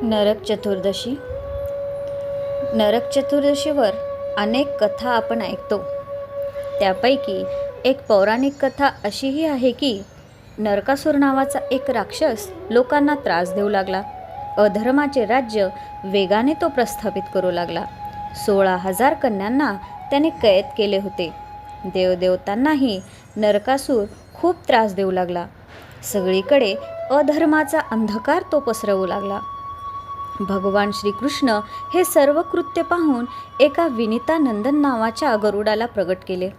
नरक चतुर्दशी. नरक चतुर्दशीवर अनेक कथा आपण ऐकतो. त्यापैकी एक पौराणिक कथा अशीही आहे की नरकासूर नावाचा एक राक्षस लोकांना त्रास देऊ लागला. अधर्माचे राज्य वेगाने तो प्रस्थापित करू लागला. 16,000 कन्यांना त्याने कैद केले होते. देवदेवतांनाही नरकासूर खूप त्रास देऊ लागला. सगळीकडे अधर्माचा अंधकार तो पसरवू लागला. भगवान श्रीकृष्ण हे सर्व कृत्य पाहून एका विनीतानंदन नावाच्या गरुडाला प्रगट केले.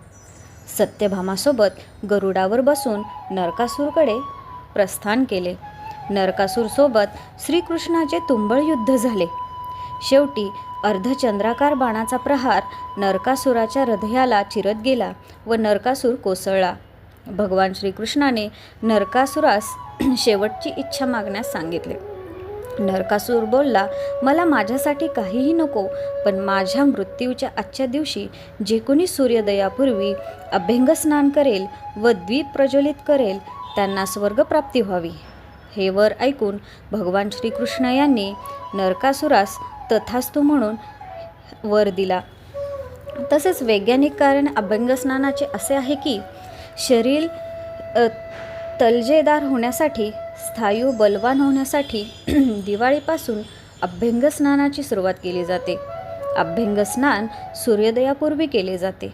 सत्यभामासोबत गरुडावर बसून नरकासूरकडे प्रस्थान केले. नरकासूरसोबत श्रीकृष्णाचे तुंबळ युद्ध झाले. शेवटी अर्धचंद्राकार बाणाचा प्रहार नरकासुराच्या हृदयाला चिरत गेला व नरकासूर कोसळला. भगवान श्रीकृष्णाने नरकासुरास शेवटची इच्छा मागण्यास सांगितले. नरकासूर बोलला, मला माझ्यासाठी काहीही नको, पण माझ्या मृत्यूच्या आजच्या दिवशी जे कोणी सूर्योदयापूर्वी अभ्यंगस्नान करेल व द्वीप प्रज्वलित करेल त्यांना स्वर्गप्राप्ती व्हावी. हे वर ऐकून भगवान श्रीकृष्ण यांनी नरकासुरास तथास्तु म्हणून वर दिला. तसेच वैज्ञानिक कारण अभ्यंगस्नानाचे असे आहे की शरीर तलजेदार होण्यासाठी, स्थायू बलवान होण्यासाठी दिवाळीपासून अभ्यंगस्नानाची सुरुवात केली जाते. अभ्यंगस्नान सूर्योदयापूर्वी केले जाते.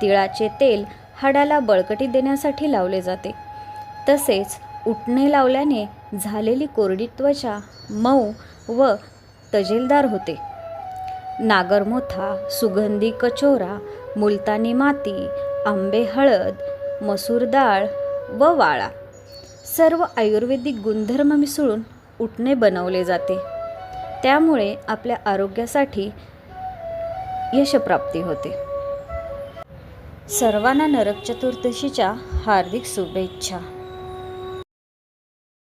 तिळाचे तेल हाडाला बळकटी देण्यासाठी लावले जाते. तसेच उटणे लावल्याने झालेली कोरडी त्वचा मऊ व तजेलदार होते. नागरमोथा, सुगंधी कचोरा, मुलतानी माती, आंबे हळद, मसूर डाळ व वाळा सर्व आयुर्वेदिक गुणधर्म मिसळून उटणे बनवले जाते. त्यामुळे आपल्या आरोग्यासाठी यशप्राप्ती होते. सर्वांना नरक चतुर्दशीच्या हार्दिक शुभेच्छा.